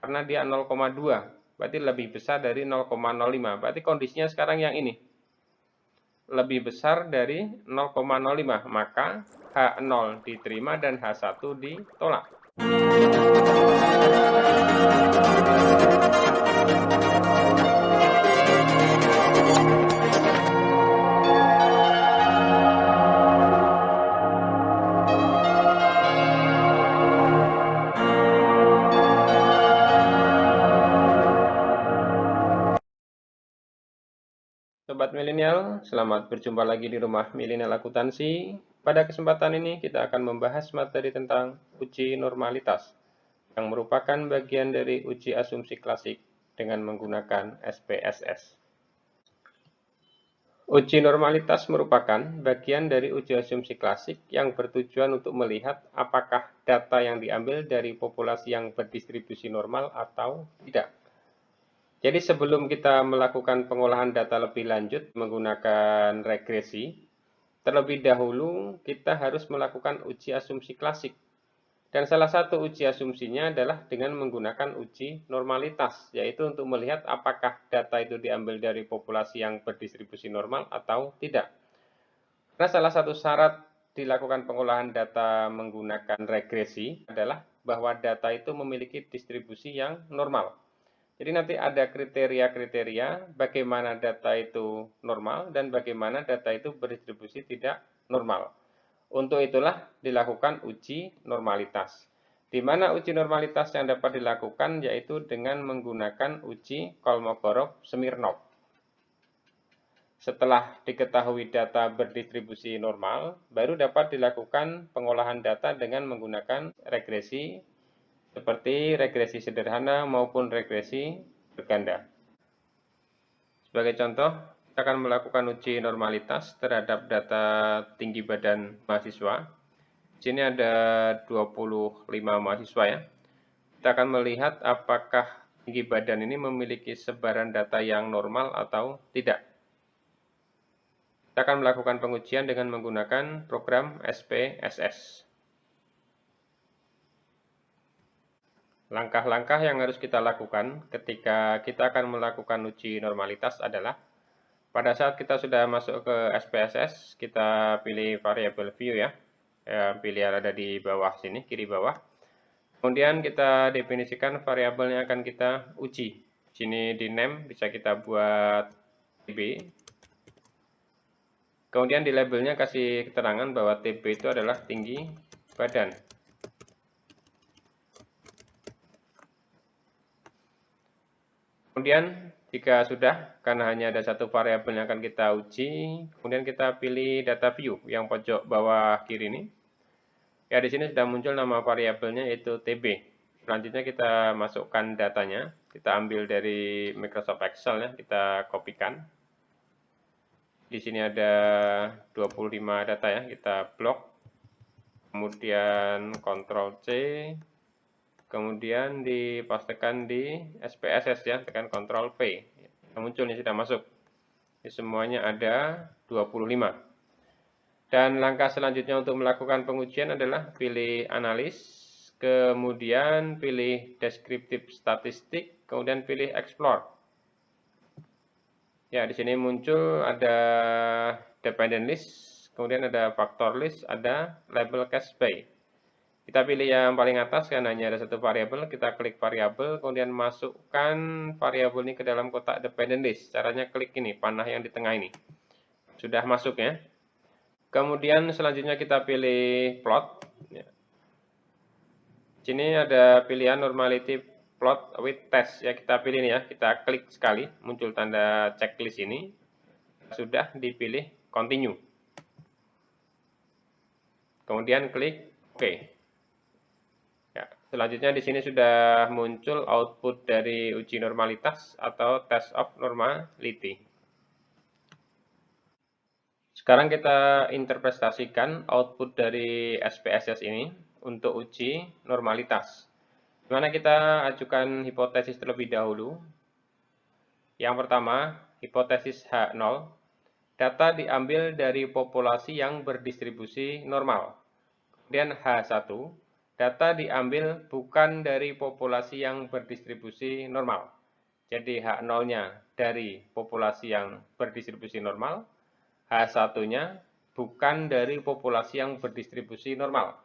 karena dia 0,2, berarti lebih besar dari 0,05. Berarti kondisinya sekarang yang ini, lebih besar dari 0,05, maka H0 diterima dan H1 ditolak. Sobat milenial, selamat berjumpa lagi di rumah milenial akuntansi. Pada kesempatan ini kita akan membahas materi tentang uji normalitas, yang merupakan bagian dari uji asumsi klasik dengan menggunakan SPSS. Uji normalitas merupakan bagian dari uji asumsi klasik yang bertujuan untuk melihat apakah data yang diambil dari populasi yang berdistribusi normal atau tidak. Jadi sebelum kita melakukan pengolahan data lebih lanjut menggunakan regresi, terlebih dahulu kita harus melakukan uji asumsi klasik. Dan salah satu uji asumsinya adalah dengan menggunakan uji normalitas, yaitu untuk melihat apakah data itu diambil dari populasi yang berdistribusi normal atau tidak. Karena salah satu syarat dilakukan pengolahan data menggunakan regresi adalah bahwa data itu memiliki distribusi yang normal. Jadi nanti ada kriteria-kriteria bagaimana data itu normal dan bagaimana data itu berdistribusi tidak normal. Untuk itulah dilakukan uji normalitas. Di mana uji normalitas yang dapat dilakukan yaitu dengan menggunakan uji Kolmogorov-Smirnov. Setelah diketahui data berdistribusi normal, baru dapat dilakukan pengolahan data dengan menggunakan regresi seperti regresi sederhana maupun regresi berganda. Sebagai contoh, kita akan melakukan uji normalitas terhadap data tinggi badan mahasiswa. Di sini ada 25 mahasiswa ya. Kita akan melihat apakah tinggi badan ini memiliki sebaran data yang normal atau tidak. Kita akan melakukan pengujian dengan menggunakan program SPSS. Langkah-langkah yang harus kita lakukan ketika kita akan melakukan uji normalitas adalah pada saat kita sudah masuk ke SPSS, kita pilih variable view ya. Pilih ada di bawah sini, kiri bawah. Kemudian kita definisikan variabel yang akan kita uji. Di sini di name bisa kita buat TB. Kemudian di labelnya kasih keterangan bahwa TB itu adalah tinggi badan. Kemudian jika sudah, karena hanya ada satu variabel yang akan kita uji, kemudian kita pilih data view yang pojok bawah kiri ini. Ya, di sini sudah muncul nama variabelnya yaitu TB. Selanjutnya kita masukkan datanya, kita ambil dari Microsoft Excel ya, kita kopikan. Di sini ada 25 data ya, kita blok. Kemudian Ctrl C. Kemudian dipastekan di SPSS ya, tekan Ctrl V. Muncul ini sudah masuk. Ini semuanya ada 25. Dan langkah selanjutnya untuk melakukan pengujian adalah pilih analis, kemudian pilih deskriptif statistik, kemudian pilih explore. Ya, di sini muncul ada dependent list, kemudian ada factor list, ada label cache by. Kita pilih yang paling atas karena hanya ada satu variabel, kita klik variabel, kemudian masukkan variabel ini ke dalam kotak dependent list. Caranya klik ini, panah yang di tengah ini. Sudah masuk ya. Kemudian selanjutnya kita pilih plot. Di sini ada pilihan normality plot with test ya, kita pilih ini ya, kita klik sekali, muncul tanda checklist ini. Sudah dipilih continue. Kemudian klik OK. Ya, selanjutnya di sini sudah muncul output dari uji normalitas atau test of normality. Sekarang kita interpretasikan output dari SPSS ini untuk uji normalitas. Dimana kita ajukan hipotesis terlebih dahulu. Yang pertama, hipotesis H0. Data diambil dari populasi yang berdistribusi normal. Kemudian H1. data diambil bukan dari populasi yang berdistribusi normal. Jadi H0-nya dari populasi yang berdistribusi normal, H1-nya bukan dari populasi yang berdistribusi normal.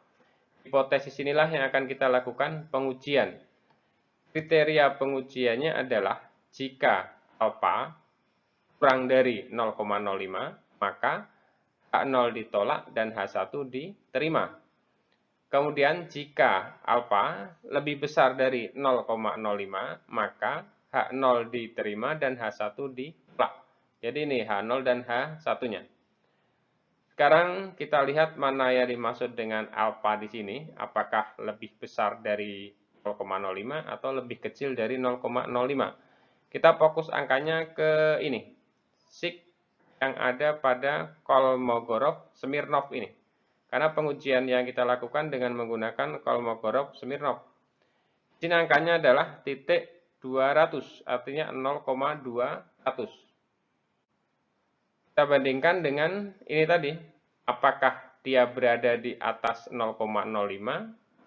Hipotesis inilah yang akan kita lakukan pengujian. Kriteria pengujiannya adalah jika alfa kurang dari 0,05, maka H0 ditolak dan H1 diterima. Kemudian jika alfa lebih besar dari 0,05, maka H0 diterima dan H1 ditolak. Jadi ini H0 dan H1-nya. Sekarang kita lihat mana yang dimaksud dengan alfa di sini. Apakah lebih besar dari 0,05 atau lebih kecil dari 0,05. Kita fokus angkanya ke ini. Sig yang ada pada Kolmogorov-Smirnov ini. Karena pengujian yang kita lakukan dengan menggunakan Kolmogorov-Smirnov. Sini angkanya adalah titik 200, artinya 0,200. Kita bandingkan dengan ini tadi. Apakah dia berada di atas 0,05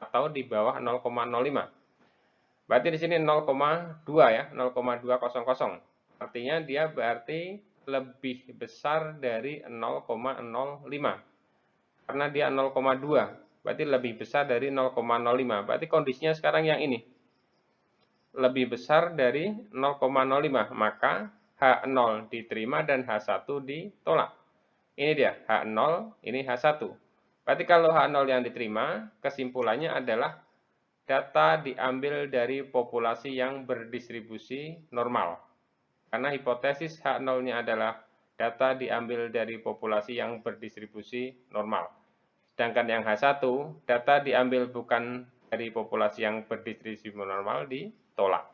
atau di bawah 0,05. Berarti di sini 0,2 ya, 0,200. Artinya dia berarti lebih besar dari 0,05. Karena dia 0,2, berarti lebih besar dari 0,05. Berarti kondisinya sekarang yang ini. Lebih besar dari 0,05, maka H0 diterima dan H1 ditolak. Ini dia, H0, ini H1. Berarti kalau H0 yang diterima, kesimpulannya adalah data diambil dari populasi yang berdistribusi normal. Karena hipotesis H0-nya adalah data diambil dari populasi yang berdistribusi normal. Sedangkan yang H1, data diambil bukan dari populasi yang berdistribusi normal, ditolak.